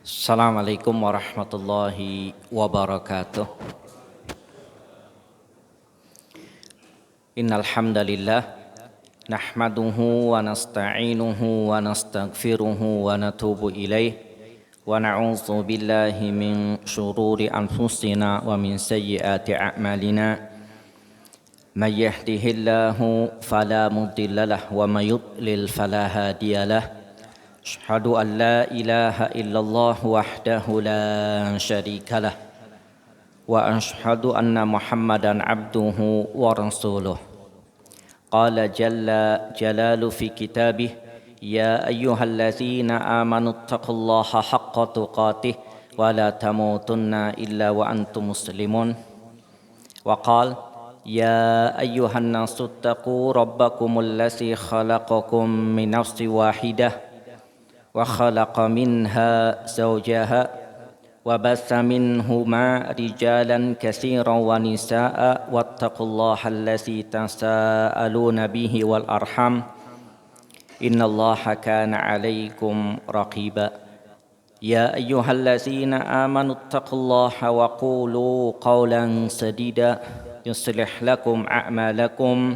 Assalamualaikum warahmatullahi wabarakatuh. Innal hamdalillah nahmaduhu wa nasta'inuhu wa nastaghfiruhu wa natubu ilaih wa na'udzu billahi min syururi anfusina wa min sayyiati a'malina. May yahdihillahu fala mudhillalah wa may yudlil fala hadiyalah. Asyhadu an la ilaha illallah wahdahu la syarikalah wa asyhadu anna Muhammadan abduhu wa rasuluh. Qala jalla jalalu fi kitabih ya ayyuhallazina amanu taqullaha haqqa tuqatih wa la tamutunna illa wa antum muslimun. Wa qala ya ayyuhan nasu taqu rabbakumul ladzi khalaqakum min nafsin wahidah wa khalaqa minha zawjaha wa bassa minhuma rijalan katsiran wa nisaa'a wattaqullaha allazi tasaaluna bihi wal arham innallaha kana 'alaikum raqiba. Ya ayyuhallazina amanu taqullaha wa qulu qawlan sadida yuslih lakum a'malakum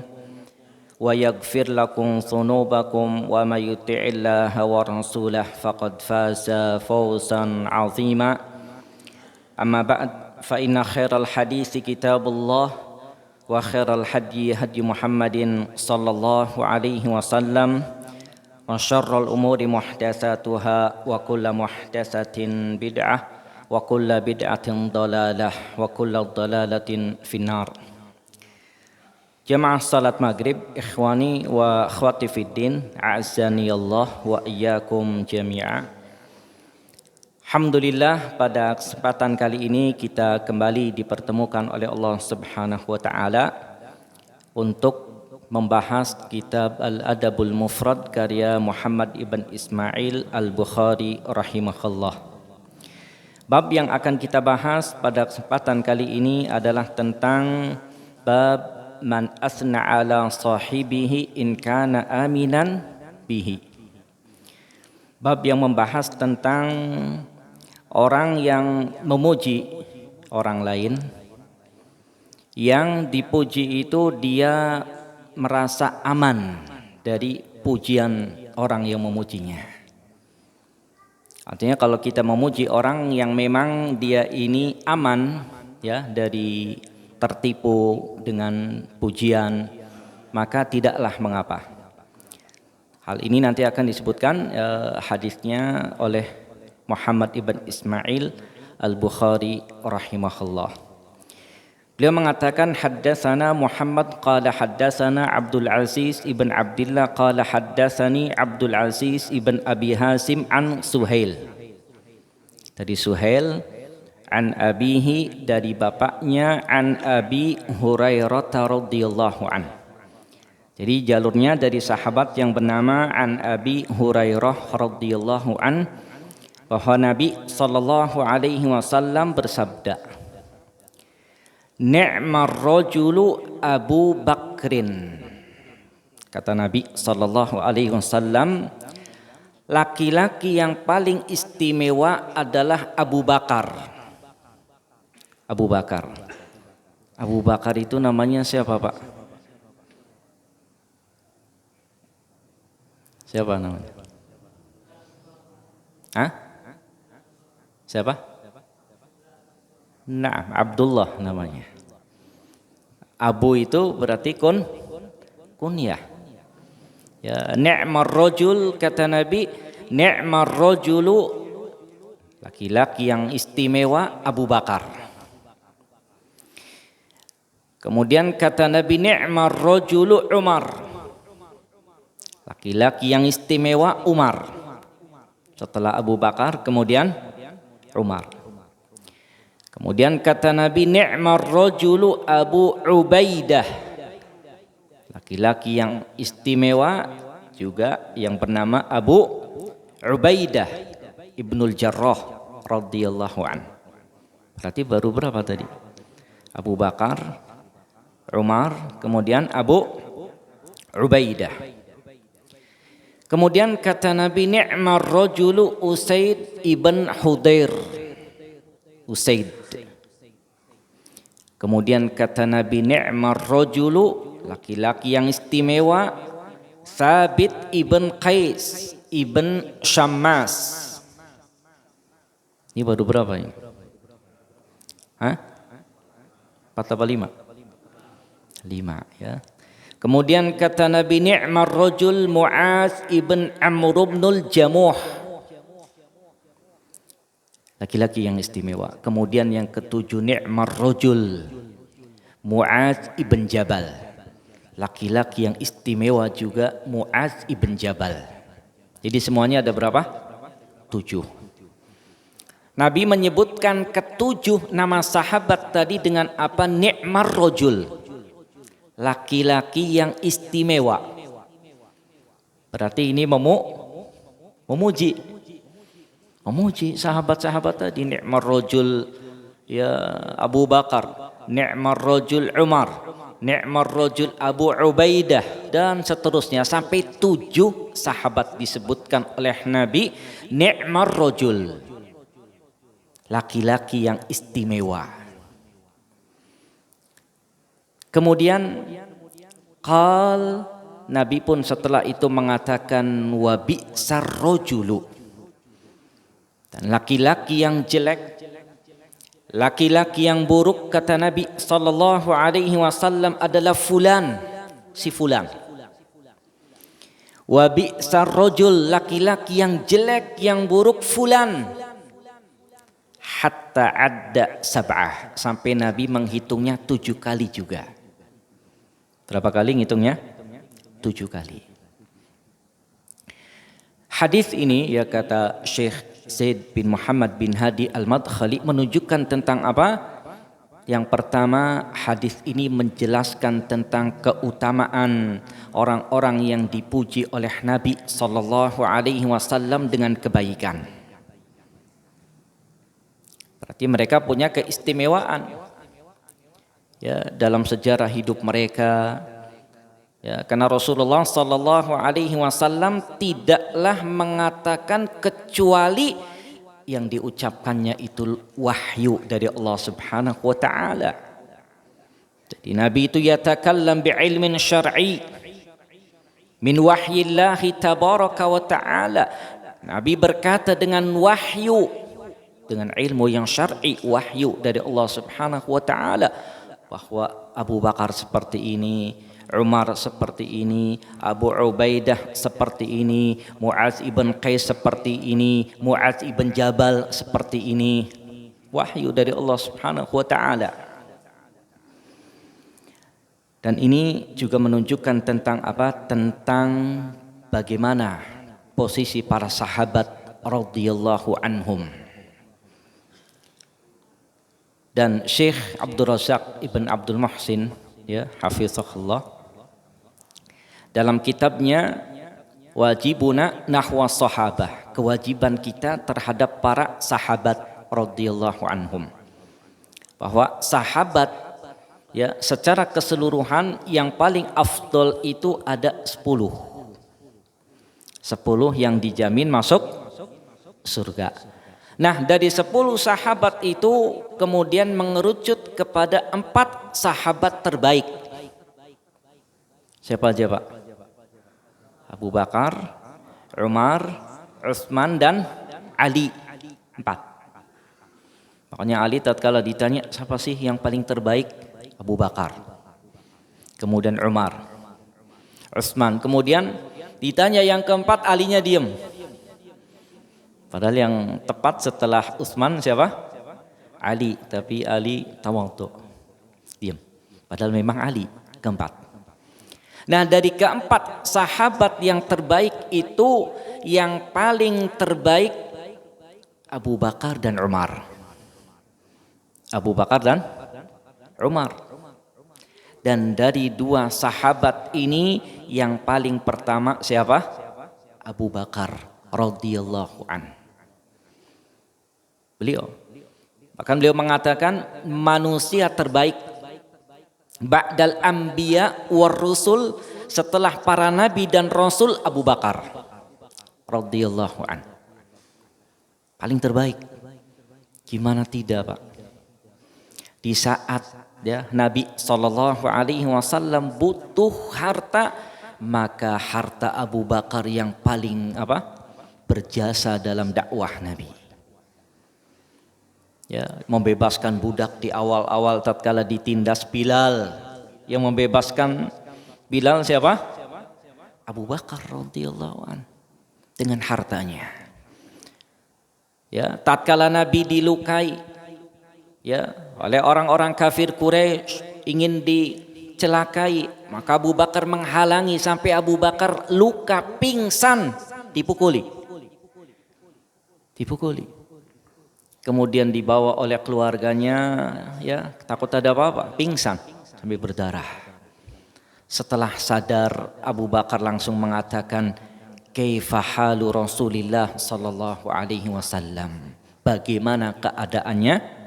wa yaghfir lakum dhunubakum wa may yuti'illaha wa rasulahu faqad faza fawzan 'azima. Amma ba'd, fa inna khairal hadits kitabullah wa khairal hadyi hadyi Muhammadin sallallahu alaihi wasallam wa syarrul umuri muhdatsatuha wa kullu muhdatsatin bid'ah wa kullu bid'atin dhalalah wa kullu dhalalatin finnar. Jamaah salat maghrib, ikhwani wa akhwati fiddin, a'azzani Allah wa iyyakum jami'a. Alhamdulillah, pada kesempatan kali ini kita kembali dipertemukan oleh Allah Subhanahu wa taala untuk membahas kitab Al-Adabul Mufrad karya Muhammad ibn Ismail Al-Bukhari rahimahullah. Bab yang akan kita bahas pada kesempatan kali ini adalah tentang bab man asna ala sahibihi in kana aminan bihi. Bab yang membahas tentang orang yang memuji orang lain, yang dipuji itu dia merasa aman dari pujian orang yang memujinya. Artinya kalau kita memuji orang yang memang dia ini aman ya dari tertipu dengan pujian, maka tidaklah mengapa. Hal ini nanti akan disebutkan hadisnya oleh Muhammad ibn Ismail Al-Bukhari rahimahullah. Beliau mengatakan haddatsana Muhammad qala haddatsana Abdul Aziz ibn Abdullah qala haddatsani Abdul Aziz ibn Abi Hasim an Suhail. Tadi Suhail an abihi, dari bapaknya, an Abi Hurairah radhiyallahu an. Jadi jalurnya dari sahabat yang bernama an Abi Hurairah radhiyallahu an, bahwa Nabi sallallahu alaihi wasallam bersabda, ni'mar rajulu Abu Bakrin. Kata Nabi sallallahu alaihi wasallam, laki-laki yang paling istimewa adalah Abu Bakar. Abu Bakar. Abu Bakar itu namanya siapa, Pak? Siapa namanya? Hah? Siapa? Nah, Abdullah namanya. Abu itu berarti kunyah. Ya, ni'mar rajul, kata Nabi, ni'mar rajulu, laki-laki yang istimewa Abu Bakar. Kemudian kata Nabi, ni'mar rajulu Umar, laki-laki yang istimewa Umar. Setelah Abu Bakar kemudian Umar. Kemudian kata Nabi, ni'mar rajulu Abu Ubaidah, laki-laki yang istimewa juga yang bernama Abu Ubaidah ibnul Jarrah radhiyallahu an. Berarti baru berapa tadi? Abu Bakar, Umar, kemudian Abu Ubaidah. Kemudian kata Nabi, ni'mar rajulu Usaid ibn Hudair. Usaid. Kemudian kata Nabi, ni'mar rajulu, laki-laki yang istimewa, Thabit ibn Qais ibn Syammas. Ini baru berapa ini? Hah? 4 apa 5? 5 ya. Kemudian kata Nabi, ni'mar rajul Mu'az ibn Amr ibnul Jamuh. Laki-laki yang istimewa. Kemudian yang ketujuh, ni'mar rajul Mu'az ibn Jabal. Laki-laki yang istimewa juga Mu'az ibn Jabal. Jadi semuanya ada berapa? 7. Nabi menyebutkan ketujuh nama sahabat tadi dengan apa? Ni'mar rajul. Laki-laki yang istimewa. Berarti ini memuji sahabat-sahabat tadi. Ni'mar rajul ya Abu Bakar, ni'mar rajul Umar, ni'mar rajul Abu Ubaidah, dan seterusnya sampai 7 sahabat disebutkan oleh Nabi ni'mar rajul. Laki-laki yang istimewa. Kemudian Nabi pun setelah itu mengatakan wa bi'sar rajulu. Dan laki-laki yang jelek, laki-laki yang buruk, kata Nabi sallallahu alaihi wasallam adalah fulan, si fulan. Wa bi'sar rajul, laki-laki yang jelek yang buruk, fulan. Hatta adda sab'ah, sampai Nabi menghitungnya 7 kali juga. Berapa kali ngitungnya? 7 kali. Hadis ini ya kata Syekh Zaid bin Muhammad bin Hadi Al-Madkhali menunjukkan tentang apa? Yang pertama, hadis ini menjelaskan tentang keutamaan orang-orang yang dipuji oleh Nabi sallallahu alaihi wasallam dengan kebaikan. Berarti mereka punya keistimewaan ya dalam sejarah hidup mereka. Ya, karena Rasulullah sallallahu alaihi wasallam tidaklah mengatakan kecuali yang diucapkannya itu wahyu dari Allah Subhanahu wa taala. Jadi Nabi itu yatakallam bi'ilmin syar'i min wahyillahi tabaraka wa ta'ala. Nabi berkata dengan wahyu, dengan ilmu yang syar'i, wahyu dari Allah Subhanahu wa taala, bahwa Abu Bakar seperti ini, Umar seperti ini, Abu Ubaidah seperti ini, Mu'az ibn Qais seperti ini, Mu'az ibn Jabal seperti ini. Wahyu dari Allah Subhanahu wa taala. Dan ini juga menunjukkan tentang apa? Tentang bagaimana posisi para sahabat radhiyallahu anhum. Dan Syekh Abdul Razak Ibn Abdul Muhsin ya hafizahullah, dalam kitabnya Wajibuna Nahwa Sahabah, kewajiban kita terhadap para sahabat radhiyallahu anhum, bahwa sahabat ya secara keseluruhan yang paling afdol itu ada 10 yang dijamin masuk surga. Nah, dari 10 sahabat itu kemudian mengerucut kepada 4 sahabat terbaik. Siapa aja, Pak? Abu Bakar, Umar, Utsman, dan Ali. 4. Makanya Ali tatkala ditanya siapa sih yang paling terbaik? Abu Bakar. Kemudian Umar, Utsman. Kemudian ditanya yang keempat, Alinya diam. Padahal yang tepat setelah Utsman siapa? Ali, tapi Ali tawadhu, diam. Padahal memang Ali keempat. Nah, dari keempat sahabat yang terbaik itu, yang paling terbaik Abu Bakar dan Umar. Abu Bakar dan Umar. Dan dari 2 sahabat ini yang paling pertama siapa? Abu Bakar radhiyallahu an. Bahkan beliau mengatakan manusia terbaik ba'dal anbiya war rusul, setelah para nabi dan rasul, Abu Bakar radhiyallahu an. Paling terbaik. Gimana tidak, Pak? Di saat Nabi SAW butuh harta, maka harta Abu Bakar yang paling berjasa dalam dakwah Nabi. Membebaskan budak di awal-awal tatkala ditindas Bilal. Yang membebaskan Bilal siapa? Abu Bakar radhiyallahu an, dengan hartanya. Tatkala Nabi dilukai oleh orang-orang kafir Quraisy, ingin dicelakai, maka Abu Bakar menghalangi sampai Abu Bakar luka, pingsan, dipukuli. Kemudian dibawa oleh keluarganya, takut ada apa-apa, pingsan sampai berdarah. Setelah sadar, Abu Bakar langsung mengatakan, kaifa halu Rasulillah sallallahu alaihi wasallam. Bagaimana keadaannya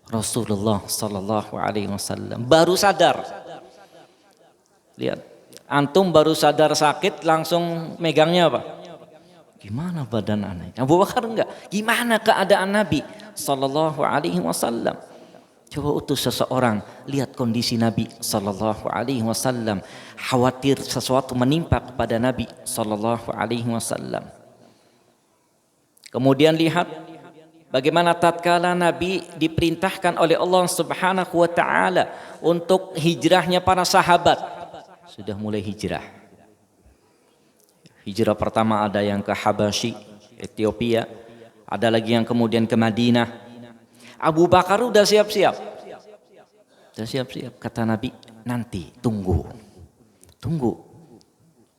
Rasulullah sallallahu alaihi wasallam? Baru sadar. Lihat, antum baru sadar sakit langsung megangnya apa? Gimana badan anak? Abu Bakar enggak. Gimana keadaan Nabi sallallahu alaihi wasallam? Coba utus seseorang, lihat kondisi Nabi sallallahu alaihi wasallam, khawatir sesuatu menimpa kepada Nabi sallallahu alaihi wasallam. Kemudian lihat bagaimana tatkala Nabi diperintahkan oleh Allah Subhanahu wa taala untuk hijrahnya para sahabat. Sudah mulai hijrah. Hijrah pertama ada yang ke Habasyi, Ethiopia, ada lagi yang kemudian ke Madinah. Abu Bakar udah siap-siap. Kata Nabi, nanti tunggu.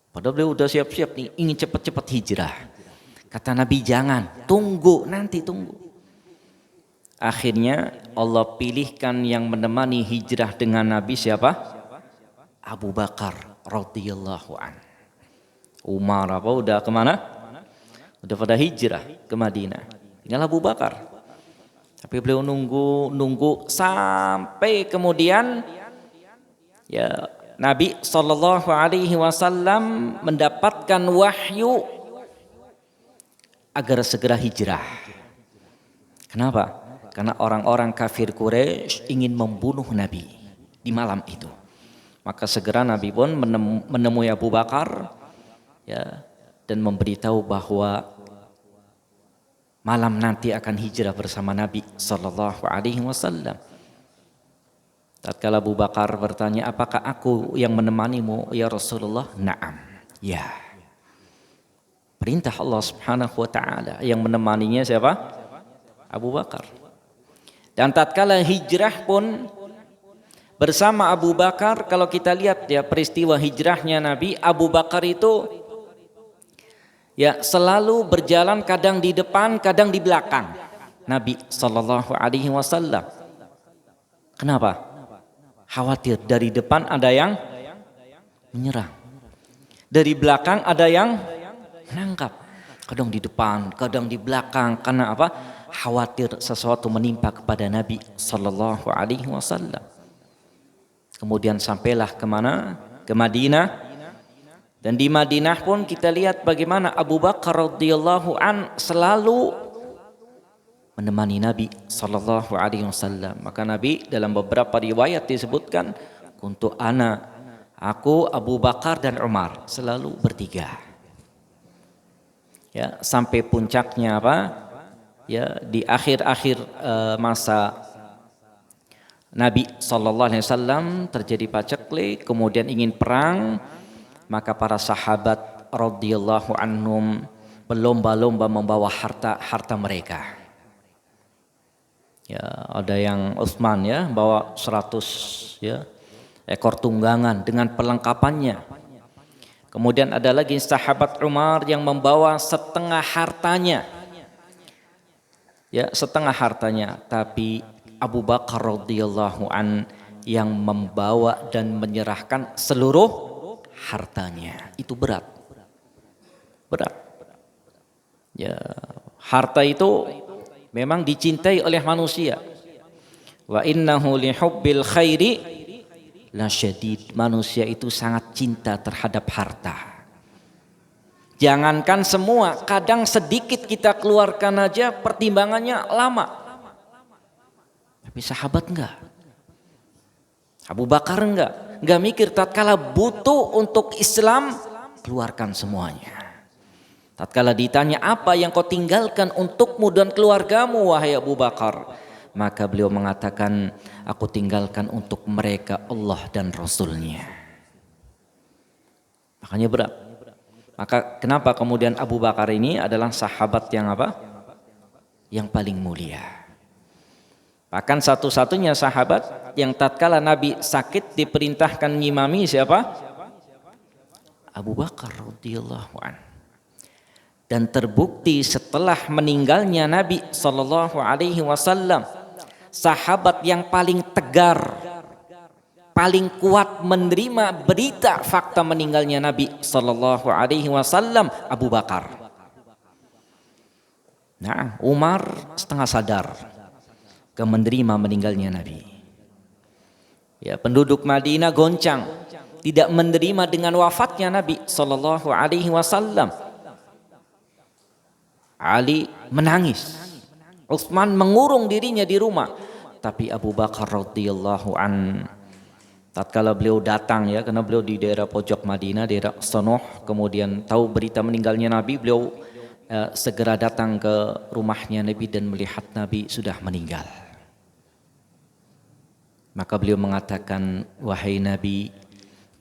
Padahal beliau udah siap-siap nih, ingin cepat-cepat hijrah. Kata Nabi, jangan, tunggu. Akhirnya Allah pilihkan yang menemani hijrah dengan Nabi siapa? Abu Bakar radhiyallahu an. Umar udah kemana? Udah pada hijrah ke Madinah. Tinggal Abu Bakar. Tapi beliau nunggu sampai kemudian Nabi sallallahu alaihi wasallam mendapatkan wahyu agar segera hijrah. Kenapa? Karena orang-orang kafir Quraisy ingin membunuh Nabi di malam itu. Maka segera Nabi pun menemui Abu Bakar dan memberitahu bahwa malam nanti akan hijrah bersama Nabi sallallahu alaihi wasallam. Tatkala Abu Bakar bertanya, apakah aku yang menemanimu ya Rasulullah? Naam. Ya. Perintah Allah Subhanahu wa taala, yang menemaninya siapa? Abu Bakar. Dan tatkala hijrah pun bersama Abu Bakar, kalau kita lihat peristiwa hijrahnya Nabi, Abu Bakar itu selalu berjalan, kadang di depan, kadang di belakang Nabi sallallahu alaihi wasallam. Kenapa? Khawatir dari depan ada yang menyerang, dari belakang ada yang menangkap. Kadang di depan, kadang di belakang. Karena apa? Khawatir sesuatu menimpa kepada Nabi sallallahu alaihi wasallam. Kemudian sampailah kemana? Ke Madinah. Dan di Madinah pun kita lihat bagaimana Abu Bakar radhiyallahu an selalu menemani Nabi sallallahu alaihi wasallam. Maka Nabi dalam beberapa riwayat disebutkan, kuntu aku Abu Bakar dan Umar, selalu bertiga. Sampai puncaknya di akhir-akhir masa Nabi sallallahu alaihi wasallam terjadi paceklik, kemudian ingin perang. Maka para sahabat radhiyallahu anhum berlomba-lomba membawa harta mereka. Ada yang Utsman bawa 100 ekor tunggangan dengan perlengkapannya. Kemudian ada lagi sahabat Umar yang membawa setengah hartanya. Setengah hartanya, tapi Abu Bakar radhiyallahu an yang membawa dan menyerahkan seluruh hartanya. Itu berat. Ya, harta itu memang dicintai oleh manusia. Wa innahu lihubbil khairi lasyadid. Manusia itu sangat cinta terhadap harta. Jangankan semua, kadang sedikit kita keluarkan aja pertimbangannya lama. Tapi sahabat enggak. Abu Bakar enggak mikir, tatkala butuh untuk Islam, keluarkan semuanya. Tatkala ditanya apa yang kau tinggalkan untukmu dan keluargamu wahai Abu Bakar, maka beliau mengatakan, aku tinggalkan untuk mereka Allah dan Rasulnya. Makanya berat. Maka kenapa kemudian Abu Bakar ini adalah sahabat yang apa? Yang paling mulia. Bahkan satu-satunya sahabat yang tatkala Nabi sakit diperintahkan ngimami siapa? Abu Bakar radhiyallahu anhu. Dan terbukti setelah meninggalnya Nabi sallallahu alaihi wasallam, sahabat yang paling tegar, paling kuat menerima berita fakta meninggalnya Nabi sallallahu alaihi wasallam Abu Bakar. Nah, Umar setengah sadar ke menerima meninggalnya Nabi. Ya, penduduk Madinah goncang, tidak menerima dengan wafatnya Nabi sallallahu alaihi wasallam. Ali menangis. Utsman mengurung dirinya di rumah. Tapi Abu Bakar radhiyallahu an, tatkala beliau datang ya, karena beliau di daerah pojok Madinah, daerah Sanoh, kemudian tahu berita meninggalnya Nabi, beliau segera datang ke rumahnya Nabi dan melihat Nabi sudah meninggal. Maka beliau mengatakan, wahai Nabi,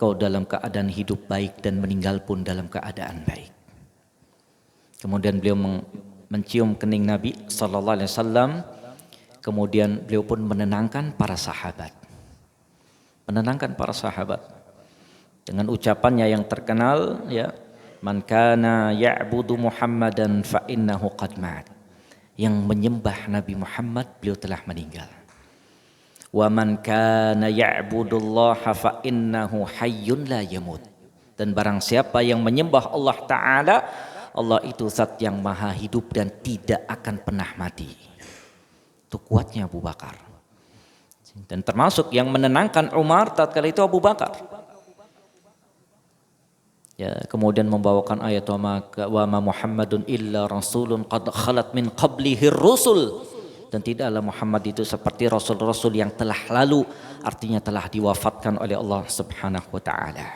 kau dalam keadaan hidup baik dan meninggal pun dalam keadaan baik. Kemudian beliau mencium kening Nabi sallallahu alaihi wasallam. Kemudian beliau pun menenangkan para sahabat. Menenangkan para sahabat dengan ucapannya yang terkenal ya, man kana ya'budu Muhammadan fa innahu qad mat. Yang menyembah Nabi Muhammad beliau telah meninggal. Wa man kana ya'budullaha fa innahu hayyun la yamut. Dan barang siapa yang menyembah Allah Ta'ala, Allah itu zat yang maha hidup dan tidak akan pernah mati. Itu kuatnya Abu Bakar. Dan termasuk yang menenangkan Umar tatkala itu Abu Bakar. Ya, kemudian membawakan ayat wa ma Muhammadun illa rasulun qad khalat min qablihi rusul. Dan tidaklah Muhammad itu seperti rasul-rasul yang telah lalu, artinya telah diwafatkan oleh Allah Subhanahu wa taala.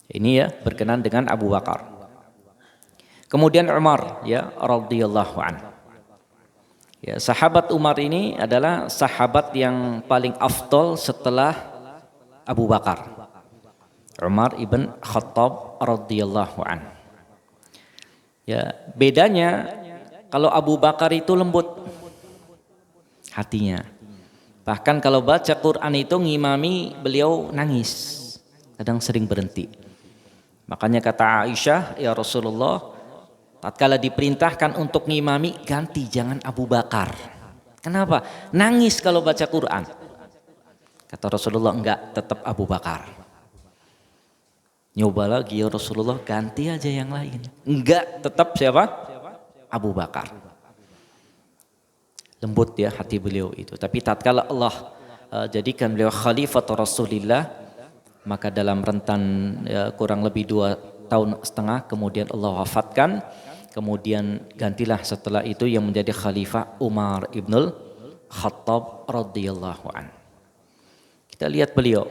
Ini ya berkenan dengan Abu Bakar. Kemudian Umar ya radhiyallahu anhu. Ya, sahabat Umar ini adalah sahabat yang paling afdal setelah Abu Bakar. Umar ibn Khattab radhiyallahu anhu. Ya, bedanya kalau Abu Bakar itu lembut hatinya. Bahkan kalau baca Quran itu ngimami beliau nangis. Kadang sering berhenti. Makanya kata Aisyah, ya Rasulullah, tatkala diperintahkan untuk ngimami, ganti jangan Abu Bakar. Kenapa? Nangis kalau baca Quran. Kata Rasulullah, enggak, tetap Abu Bakar. Nyoba lagi ya Rasulullah, ganti aja yang lain. Enggak, tetap siapa? Abu Bakar. Lembut ya hati beliau itu. Tapi tatkala Allah jadikan beliau khalifah Rasulullah, maka dalam rentan ya, kurang lebih 2,5 tahun kemudian Allah wafatkan. Kemudian gantilah setelah itu yang menjadi khalifah Umar ibn Khattab radhiyallahu an. Kita lihat beliau.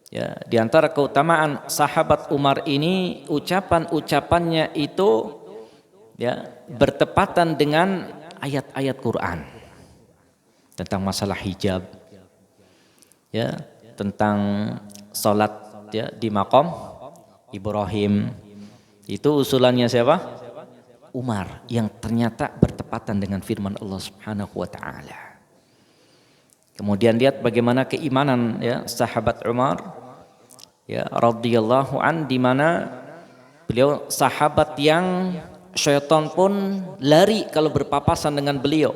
Ya, di antara keutamaan sahabat Umar ini, ucapan-ucapannya itu ya bertepatan dengan ayat-ayat Quran tentang masalah hijab, ya, tentang salat ya di maqam Ibrahim. Itu usulannya siapa? Umar, yang ternyata bertepatan dengan firman Allah Subhanahu wa taala. Kemudian lihat bagaimana keimanan ya sahabat Umar ya radhiyallahu an, di mana beliau sahabat yang syaitan pun lari kalau berpapasan dengan beliau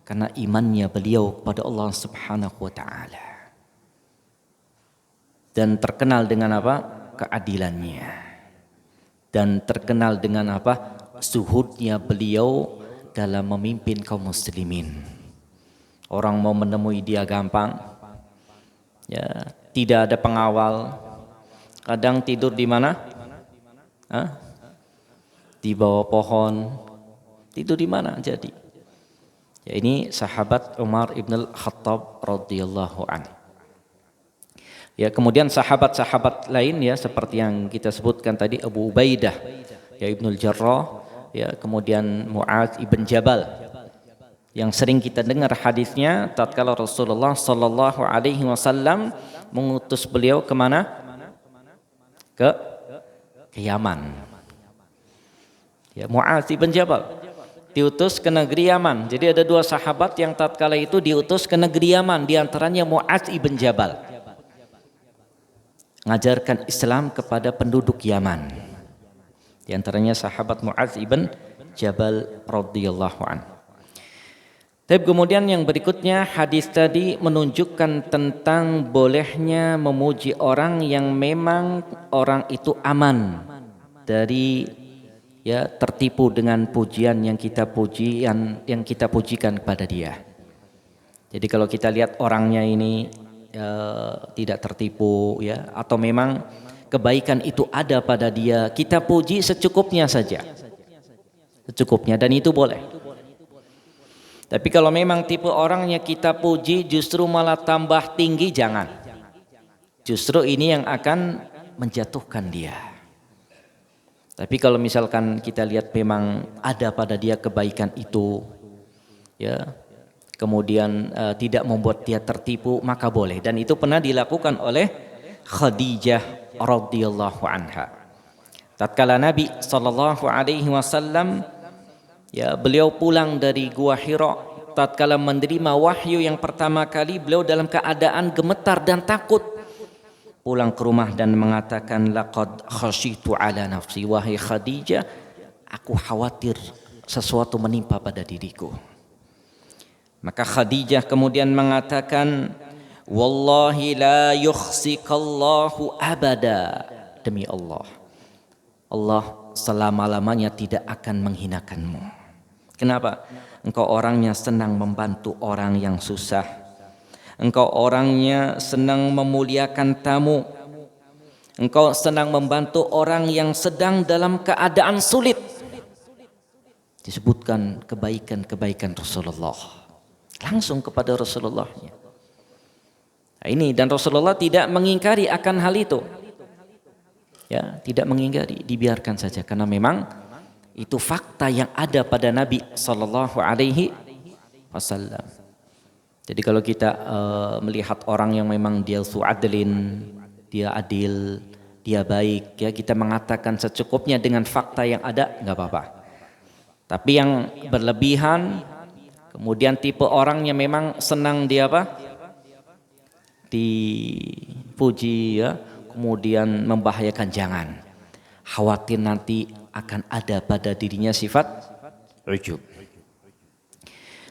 karena imannya beliau kepada Allah Subhanahu wa taala. Dan terkenal dengan apa? Keadilannya. dan terkenal dengan apa? Zuhudnya beliau dalam memimpin kaum muslimin. Orang mau menemui dia gampang, ya, tidak ada pengawal. Kadang tidur di mana? Hah? Di bawah pohon. Tidur di mana jadi? Ya, ini sahabat Umar ibn al-Khattab radhiyallahu an. Ya, kemudian sahabat-sahabat lain ya seperti yang kita sebutkan tadi, Abu Ubaidah, ya Ibnul Jarrah, ya kemudian Mu'adz ibn Jabal, yang sering kita dengar hadisnya tatkala Rasulullah sallallahu alaihi wasallam mengutus beliau kemana? Ke Yaman. Ya, Mu'adz ibn Jabal diutus ke negeri Yaman. Jadi ada dua sahabat yang tatkala itu diutus ke negeri Yaman, di antaranya Mu'adz ibn Jabal, mengajarkan Islam kepada penduduk Yaman. Di antaranya sahabat Mu'adz ibn Jabal radhiyallahu anhu. Tapi kemudian yang berikutnya, hadis tadi menunjukkan tentang bolehnya memuji orang yang memang orang itu aman dari ya tertipu dengan pujian yang kita puji, yang kita pujikan kepada dia. Jadi kalau kita lihat orangnya ini tidak tertipu ya, atau memang kebaikan itu ada pada dia, kita puji secukupnya saja, secukupnya, dan itu boleh. Tapi kalau memang tipe orangnya kita puji justru malah tambah tinggi, jangan. Justru ini yang akan menjatuhkan dia. Tapi kalau misalkan kita lihat memang ada pada dia kebaikan itu, ya, kemudian tidak membuat dia tertipu, maka boleh. Dan itu pernah dilakukan oleh Khadijah radhiyallahu anha. Tatkala Nabi sallallahu alaihi wasallam, ya, beliau pulang dari Gua Hira, tatkala menerima wahyu yang pertama kali, beliau dalam keadaan gemetar dan takut. Pulang ke rumah dan mengatakan, laqad khasyitu ala nafsi, wahai Khadijah, aku khawatir sesuatu menimpa pada diriku. Maka Khadijah kemudian mengatakan, wallahi la yukhsikallahu abada, demi Allah, Allah selama-lamanya tidak akan menghinakanmu. Kenapa? Engkau orangnya senang membantu orang yang susah. Engkau orangnya senang memuliakan tamu. Engkau senang membantu orang yang sedang dalam keadaan sulit. Disebutkan kebaikan-kebaikan Rasulullah langsung kepada Rasulullah. Nah, ini, dan Rasulullah tidak mengingkari akan hal itu. Ya, tidak mengingkari, dibiarkan saja karena memang itu fakta yang ada pada Nabi sallallahu alaihi wasallam. Jadi kalau kita melihat orang yang memang dia su'adlin, dia adil, dia baik, ya kita mengatakan secukupnya dengan fakta yang ada, nggak apa-apa. Tapi yang berlebihan, kemudian tipe orangnya memang senang dia apa? Dipuji, ya, kemudian membahayakan, jangan. Khawatir nanti akan ada pada dirinya sifat ujub.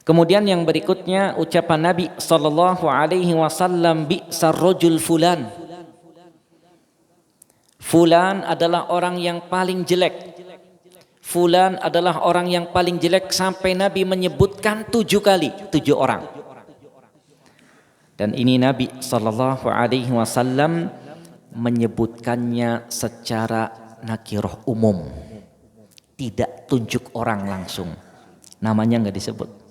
Kemudian yang berikutnya ucapan Nabi sallallahu alaihi wasallam, bi'sar rajul fulan. Fulan adalah orang yang paling jelek. Fulan adalah orang yang paling jelek, sampai Nabi menyebutkan 7 kali, 7 orang. Dan ini Nabi sallallahu alaihi wasallam menyebutkannya secara nakirah umum, tidak tunjuk orang langsung, namanya nggak disebut.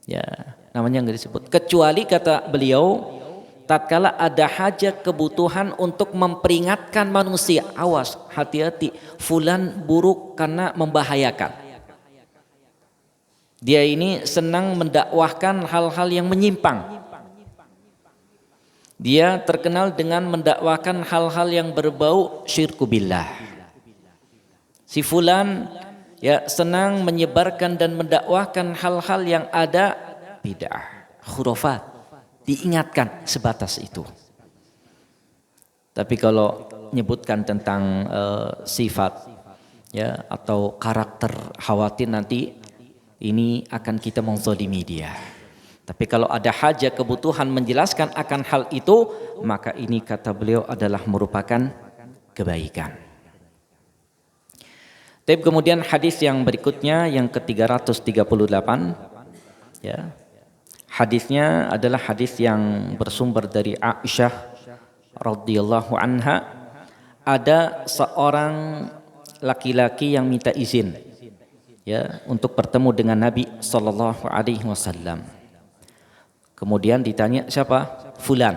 Ya, namanya nggak disebut. Kecuali kata beliau, tatkala ada hajat kebutuhan untuk memperingatkan manusia, awas, hati-hati, fulan buruk karena membahayakan. Dia ini senang mendakwahkan hal-hal yang menyimpang. Dia terkenal dengan mendakwahkan hal-hal yang berbau syirku billah. Si fulan ya senang menyebarkan dan mendakwahkan hal-hal yang ada bid'ah, khurafat. Diingatkan sebatas itu. Tapi kalau menyebutkan tentang sifat ya atau karakter, khawatir nanti ini akan kita menzalimi dia. Tapi kalau ada hajat kebutuhan menjelaskan akan hal itu, maka ini kata beliau adalah merupakan kebaikan. Tapi kemudian hadis yang berikutnya yang ke-338 ya. Hadisnya adalah hadis yang bersumber dari Aisyah radhiyallahu anha. Ada seorang laki-laki yang minta izin ya untuk bertemu dengan Nabi sallallahu alaihi wasallam. Kemudian ditanya siapa? Fulan.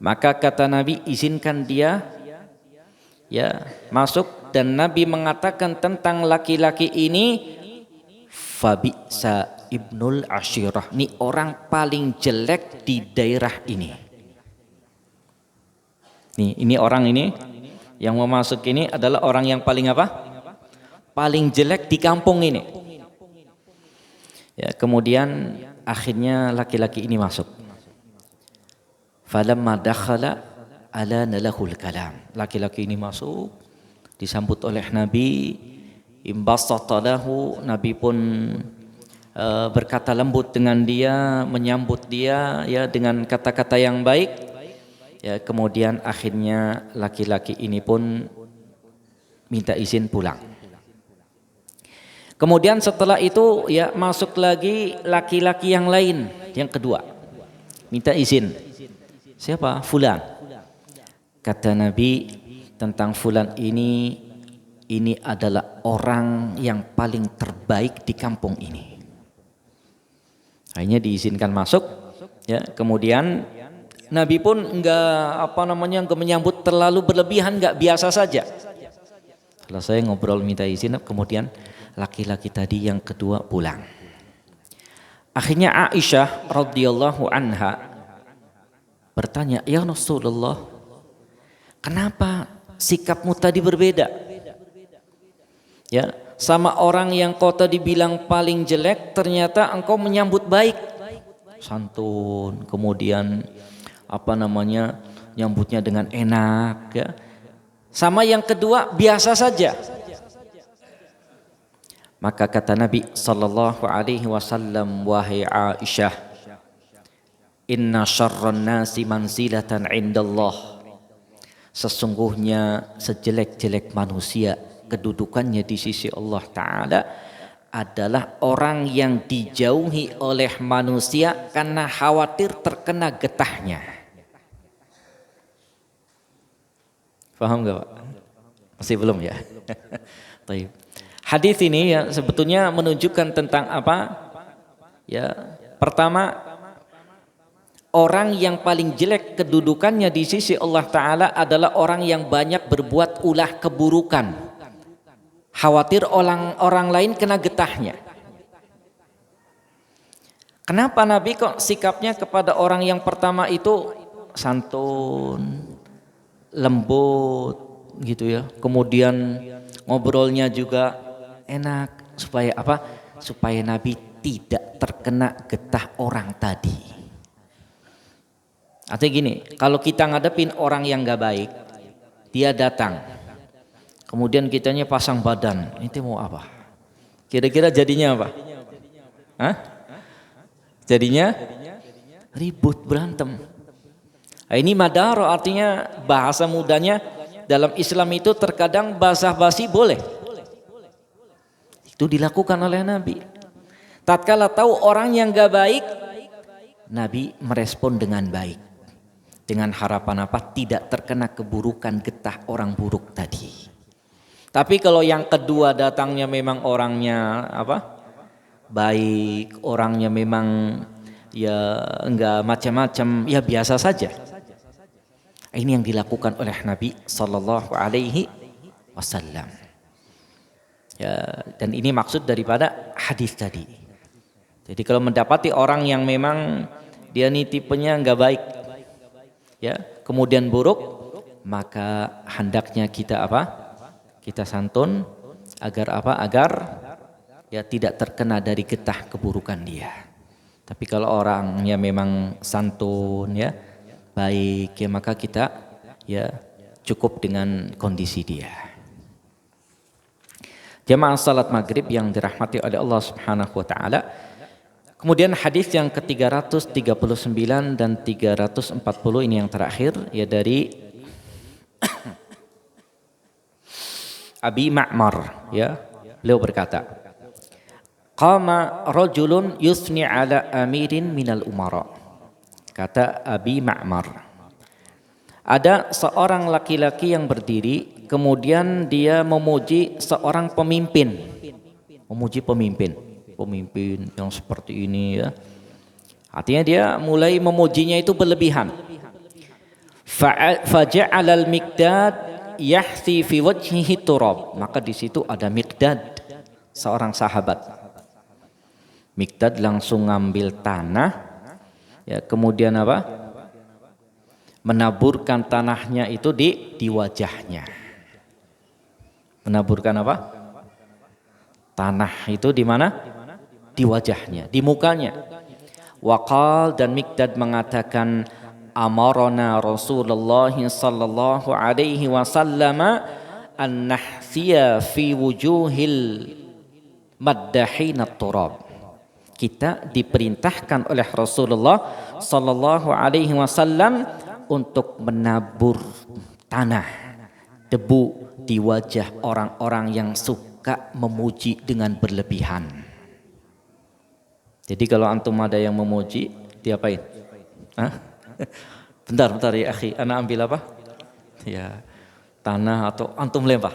Maka kata Nabi, izinkan dia ya masuk, dan Nabi mengatakan tentang laki-laki ini, fabi'sa ibnul ashirah, ini orang paling jelek di daerah ini. Ini orang ini yang mau masuk ini adalah orang yang paling apa? Paling jelek di kampung ini. Ya, kemudian akhirnya laki-laki ini masuk. Falamma dakhala alana lahul kalam. Laki-laki ini masuk, disambut oleh Nabi, imbasata lahu, Nabi pun berkata lembut dengan dia, menyambut dia ya dengan kata-kata yang baik. Ya, kemudian akhirnya laki-laki ini pun minta izin pulang. Kemudian setelah itu ya masuk lagi laki-laki yang lain, yang kedua. Minta izin. Siapa? Fulan. Kata Nabi tentang fulan ini adalah orang yang paling terbaik di kampung ini. Akhirnya diizinkan masuk ya. Kemudian Nabi pun enggak menyambut terlalu berlebihan, enggak, biasa saja. Selesai ngobrol minta izin, kemudian laki-laki tadi yang kedua pulang. Akhirnya Aisyah radhiyallahu anha bertanya, "Ya Rasulullah, kenapa sikapmu tadi berbeda? Ya, sama orang yang kau tadi bilang paling jelek, ternyata engkau menyambut baik, santun, kemudian nyambutnya dengan enak, ya. Sama yang kedua biasa saja." Maka kata Nabi sallallahu alaihi wasallam, "Wahai Aisyah, inna syarran nasi manzilatan indallah." Sesungguhnya sejelek-jelek manusia kedudukannya di sisi Allah Ta'ala adalah orang yang dijauhi oleh manusia karena khawatir terkena getahnya. Paham gak Pak? Masih belum ya? Hadis ini ya sebetulnya menunjukkan tentang apa? Ya, pertama, orang yang paling jelek kedudukannya di sisi Allah Ta'ala adalah orang yang banyak berbuat ulah keburukan, khawatir orang lain kena getahnya. Kenapa Nabi kok sikapnya kepada orang yang pertama itu santun, lembut gitu ya, kemudian ngobrolnya juga enak, supaya apa? Supaya Nabi tidak terkena getah orang tadi. Artinya gini, kalau kita ngadepin orang yang gak baik, dia datang, kemudian kitanya pasang badan, itu mau apa? Kira-kira jadinya apa? Hah? Jadinya ribut, berantem. Nah, ini madaro, artinya bahasa mudanya dalam Islam itu terkadang basa-basi boleh. Itu dilakukan oleh Nabi. Tatkala tahu orang yang gak baik, Nabi merespon dengan baik, dengan harapan apa? Tidak terkena keburukan getah orang buruk tadi. Tapi kalau yang kedua datangnya memang orangnya apa? Baik, orangnya memang ya enggak macam-macam, ya biasa saja. Ini yang dilakukan oleh Nabi sallallahu alaihi wasallam. Ya, dan ini maksud daripada hadis tadi. Jadi kalau mendapati orang yang memang dia nih tipenya enggak baik, ya, kemudian buruk, maka hendaknya kita apa? Kita santun agar apa? Agar ya tidak terkena dari getah keburukan dia. Tapi kalau orangnya memang santun ya, baik ya, maka kita ya cukup dengan kondisi dia. Jamaah salat maghrib yang dirahmati oleh Allah Subhanahu wa taala. Kemudian hadis yang ke-339 dan 340 ini yang terakhir ya dari Abi Ma'mar, ya. Beliau berkata, qama rajulun yusni ala amirin minal umara. Kata Abi Ma'mar, ada seorang laki-laki yang berdiri, kemudian dia memuji seorang pemimpin. Memuji pemimpin yang seperti ini, ya. Artinya dia mulai memujinya itu berlebihan. Faja'ala al-Miqdad yahthi fi wajhihi turab. Maka di situ ada Miqdad, seorang sahabat. Miqdad langsung ngambil tanah, ya, kemudian apa? Menaburkan tanahnya itu di wajahnya. Menaburkan apa? Tanah itu di mana? Di wajahnya, di mukanya. Waqal, dan Miqdad mengatakan, amarona Rasulullah sallallahu alaihi wasallam an nahsiya fi wujuhil maddahin at-turab. Kita diperintahkan oleh Rasulullah sallallahu alaihi wasallam untuk menabur tanah, debu di wajah orang-orang yang suka memuji dengan berlebihan. Jadi kalau antum ada yang memuji, diapain? Hah? Bentar ya akhi, anak ambil apa? Ya, tanah atau antum lempar.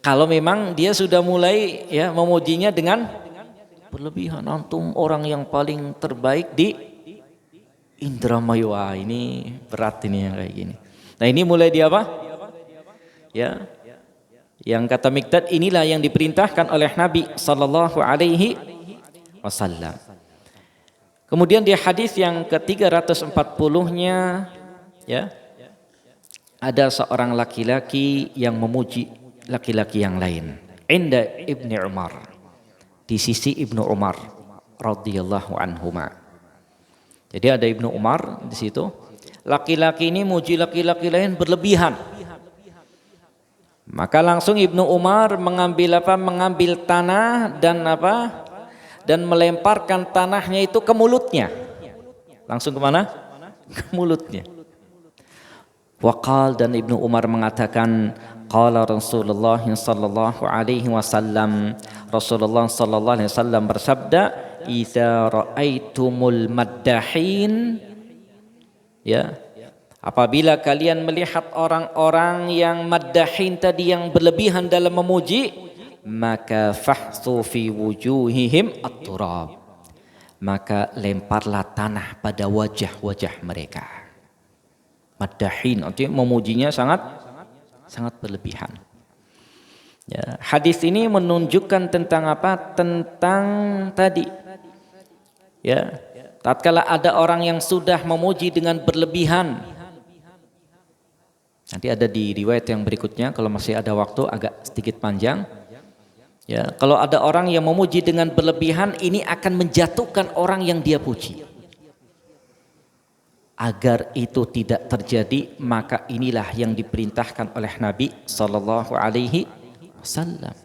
Kalau memang dia sudah mulai, ya, memujinya dengan berlebihan, antum orang yang paling terbaik di Indramayu, ini berat ini yang kayak gini. Nah ini mulai dia apa? Ya, yang kata Miqdad, inilah yang diperintahkan oleh Nabi sallallahu alaihi wasallam. Kemudian di hadis yang ke-340-nya, ya, ada seorang laki-laki yang memuji laki-laki yang lain. Inda Ibni Umar, di sisi Ibnu Umar radhiyallahu anhuma. Jadi ada Ibnu Umar di situ. Laki-laki ini muji laki-laki lain berlebihan. Maka langsung Ibnu Umar mengambil apa? Mengambil tanah dan apa? Dan melemparkan tanahnya itu ke mulutnya. Langsung kemana? Ke mulutnya. Waqal, dan Ibnu Umar mengatakan, qala Rasulullah sallallahu alaihi wasallam, Rasulullah sallallahu alaihi wasallam bersabda, idza raaitumul maddahin, ya, apabila kalian melihat orang-orang yang maddahin tadi, yang berlebihan dalam memuji, maka fahsu fi wujuhihim at-turab, maka lemparlah tanah pada wajah-wajah mereka. Maddahin artinya memujinya sangat berlebihan. Ya, hadis ini menunjukkan tentang apa? Tentang tadi, ya, tatkala ada orang yang sudah memuji dengan berlebihan. Nanti ada di riwayat yang berikutnya, kalau masih ada waktu agak sedikit panjang. Ya, kalau ada orang yang memuji dengan berlebihan, ini akan menjatuhkan orang yang dia puji. Agar itu tidak terjadi, maka inilah yang diperintahkan oleh Nabi sallallahu alaihi wasallam.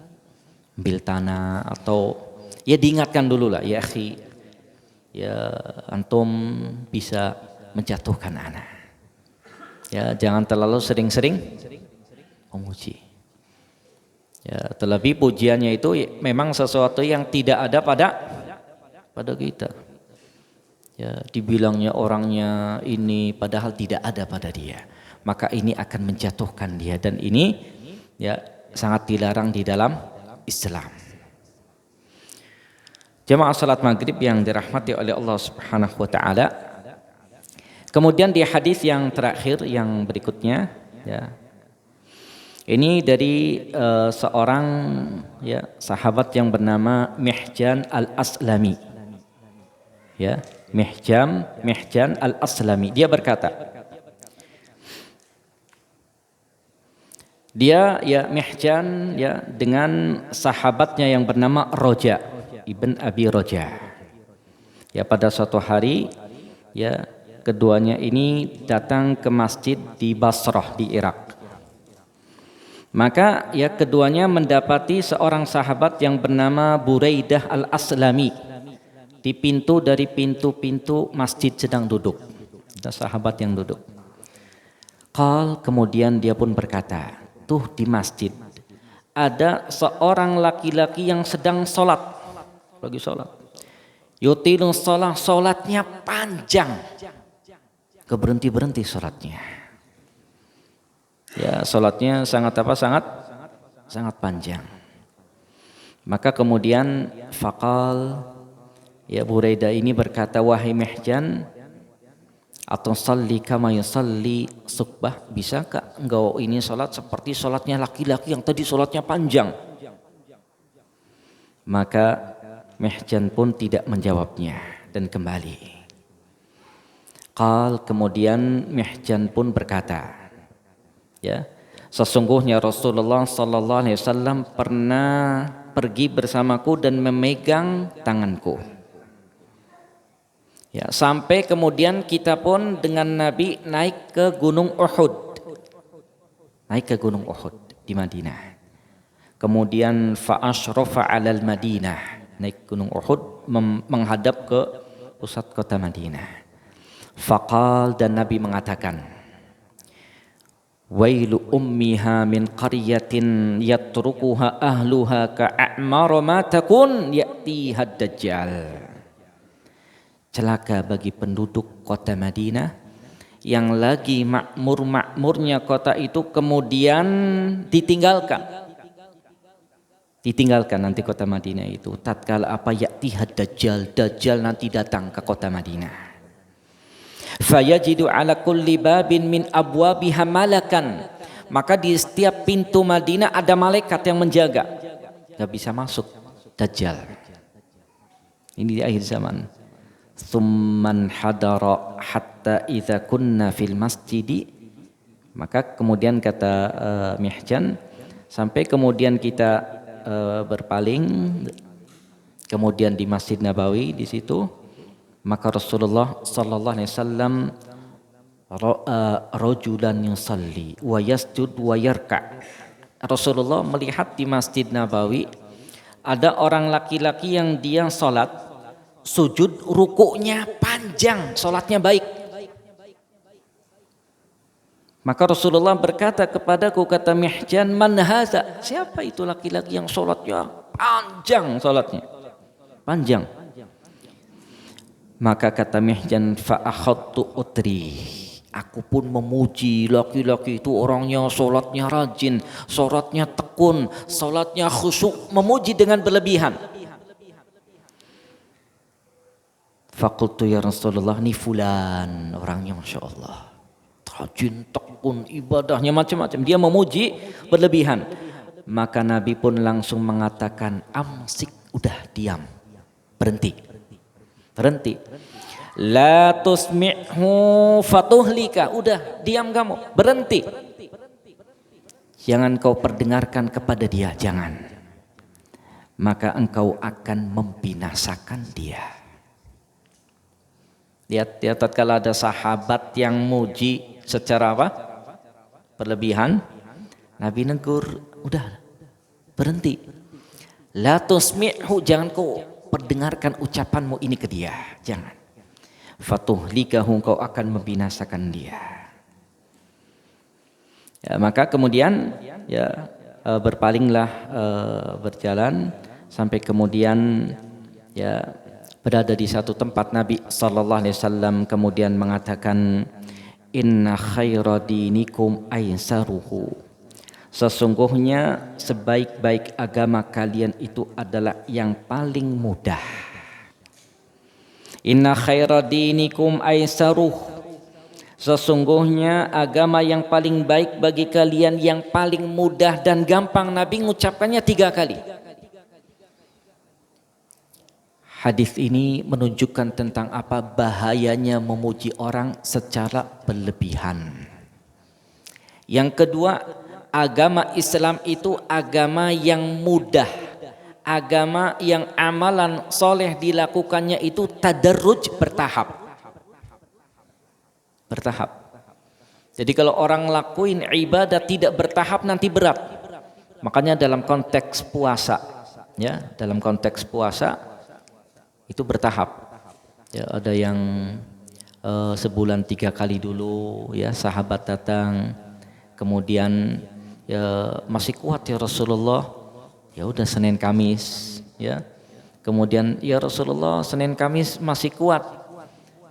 Ambil tanah, atau ya diingatkan dulu lah, ya akhi, ya antum bisa menjatuhkan anak. Ya, jangan terlalu sering-sering memuji. Ya, terlebih pujiannya itu memang sesuatu yang tidak ada pada kita. Ya, dibilangnya orangnya ini padahal tidak ada pada dia. Maka ini akan menjatuhkan dia, dan ini, ya, sangat dilarang di dalam Islam. Jemaah salat maghrib yang dirahmati oleh Allah Subhanahu wa taala. Kemudian di hadis yang terakhir yang berikutnya, ya, ini dari seorang, ya, sahabat yang bernama Mihjan al-Aslami. Ya, Mihjan al-Aslami. Dia berkata, dia, ya, Mihjan, ya, dengan sahabatnya yang bernama Roja ibn Abi Roja. Ya, pada suatu hari, ya, keduanya ini datang ke masjid di Basrah di Irak. Maka, ya, keduanya mendapati seorang sahabat yang bernama Buraidah al-Aslami di pintu dari pintu-pintu masjid sedang duduk. Ada sahabat yang duduk. Kemudian dia pun berkata, tuh di masjid ada seorang laki-laki yang sedang sholat, lagi sholat. Yutilu sholat, sholatnya panjang, keberhenti-berhenti sholatnya. Ya, sholatnya sangat apa? Sangat panjang. Maka kemudian faqal, ya Buraidah ini berkata, wahai Mihjan, atau salli kama yusalli sukbah, bisakah engkau ini sholat seperti sholatnya laki-laki yang tadi sholatnya panjang? Maka Mihjan pun tidak menjawabnya dan kembali. Kemudian Mihjan pun berkata, ya, sesungguhnya Rasulullah sallallahu alaihi wasallam pernah pergi bersamaku dan memegang tanganku. Ya, sampai kemudian kita pun dengan Nabi naik ke Gunung Uhud. Naik ke Gunung Uhud di Madinah. Kemudian fa'ashrafa 'alal Madinah. Naik Gunung Uhud menghadap ke pusat kota Madinah. Faqal, dan Nabi mengatakan, wailu ummiha min qaryatin yatrukuha ahluha ka'amar ma takun ya'tiha dajjal. Celaka bagi penduduk kota Madinah yang lagi makmur-makmurnya kota itu kemudian ditinggalkan nanti kota Madinah itu. Tatkala apa? Ya'tiha dajjal, dajjal nanti datang ke kota Madinah. Fayajidu ala kulli babin min abwabiha malakan, maka di setiap pintu Madinah ada malaikat yang menjaga, gak bisa masuk dajjal. Ini di akhir zaman. Tsumman hadara hatta idza kunna fil masjidi, maka kemudian kata Mihjan, sampai kemudian kita berpaling kemudian di Masjid Nabawi di situ, maka Rasulullah sallallahu alaihi wasallam ra'a rajulan yusalli wa yasjud wa yarka'. Rasulullah melihat di Masjid Nabawi ada orang laki-laki yang dia salat, sujud, rukuknya panjang, salatnya baik. Maka Rasulullah berkata kepadaku, kata Mihjan, man hadza? Siapa itu laki-laki yang salatnya panjang, salatnya panjang? Maka kata Mihjan, fa akhadtu utri, aku pun memuji laki-laki itu, orangnya salatnya rajin, salatnya tekun, salatnya khusyuk, memuji dengan berlebihan. Faqultu ya Rasulullah, ni fulan, orangnya Masya Allah rajin, tekun, ibadahnya macam-macam, dia memuji berlebihan. Maka Nabi pun langsung mengatakan, amsik, udah diam, berhenti. La tusmi'hu fatuhlika, udah diam kamu, berhenti. Jangan kau perdengarkan kepada dia, jangan. Maka engkau akan membinasakan dia. Lihat tatkala ada sahabat yang muji secara apa? Berlebihan, Nabi negur, udah berhenti. La tusmi'hu, jangan kau perdengarkan ucapanmu ini ke dia, jangan. Fatuhlikahu, kau akan membinasakan dia. Ya, maka kemudian ya berpalinglah berjalan sampai kemudian ya berada di satu tempat. Nabi sallallahu alaihi wasallam kemudian mengatakan, inna khaira dinikum aisaruhu, sesungguhnya sebaik-baik agama kalian itu adalah yang paling mudah. Inna khaira dinikum aisaruh, sesungguhnya agama yang paling baik bagi kalian yang paling mudah dan gampang. Nabi mengucapkannya 3 kali. Hadis ini menunjukkan tentang apa? Bahayanya memuji orang secara berlebihan. Yang kedua, agama Islam itu agama yang mudah, agama yang amalan soleh dilakukannya itu tadarruj, bertahap. Jadi kalau orang lakuin ibadah tidak bertahap nanti berat. Makanya dalam konteks puasa, ya, dalam konteks puasa itu bertahap. Ya, ada yang sebulan 3 kali dulu, ya, sahabat datang, kemudian ya masih kuat ya Rasulullah. Ya udah Senin Kamis ya. Kemudian ya Rasulullah Senin Kamis masih kuat.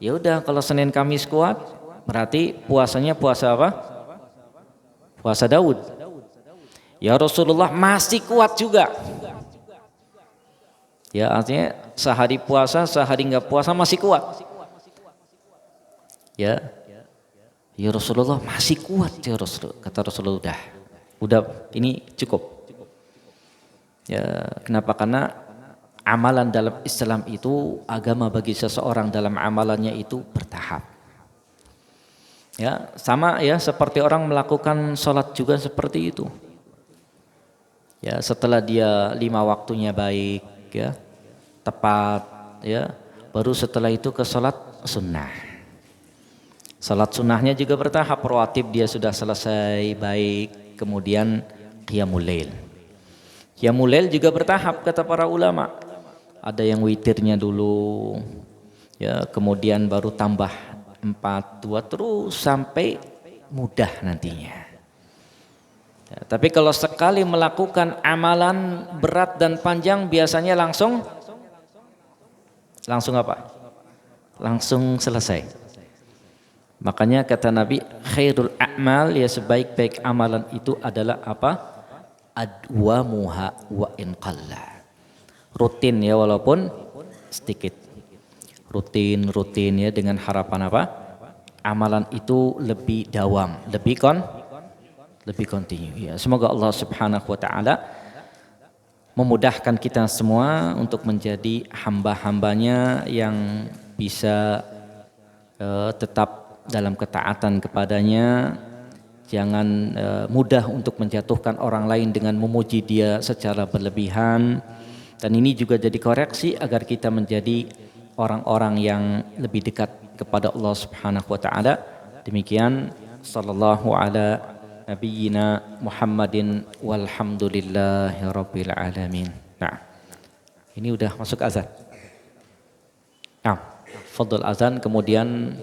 Ya udah kalau Senin Kamis kuat berarti puasanya puasa apa? Puasa Daud. Ya Rasulullah masih kuat juga. Ya artinya sehari puasa, sehari nggak puasa masih kuat. Ya, ya Rasulullah masih kuat ya Rasulullah. Kata Rasulullah udah ini cukup. Ya kenapa? Karena amalan dalam Islam itu agama bagi seseorang dalam amalannya itu bertahap. Ya sama ya seperti orang melakukan sholat juga seperti itu. Ya setelah dia 5 waktunya baik ya tepat ya baru setelah itu ke sholat sunnah. Sholat sunnahnya juga bertahap, rawatib dia sudah selesai baik, kemudian qiyamul lail. Qiyamul lail juga bertahap kata para ulama. Ada yang witirnya dulu ya kemudian baru tambah 4, 2 terus sampai mudah nantinya. Ya, tapi kalau sekali melakukan amalan berat dan panjang biasanya langsung apa? Langsung selesai. Makanya kata Nabi khairul a'mal ya sebaik-baik amalan itu adalah apa? Adwamuha wa in qalla. Rutin ya walaupun sedikit. Rutin ya dengan harapan apa? Amalan itu lebih dawam, lebih kontinu. Ya, semoga Allah Subhanahu wa taala memudahkan kita semua untuk menjadi hamba-hambanya yang bisa tetap dalam ketaatan kepadanya. Jangan mudah untuk menjatuhkan orang lain dengan memuji dia secara berlebihan. Dan ini juga jadi koreksi agar kita menjadi orang-orang yang lebih dekat kepada Allah Subhanahu wa taala. Demikian sallallahu ala nabiyyina Muhammadin walhamdulillahi rabbil alamin. Nah, ini udah masuk azan. Nah, fadhil azan kemudian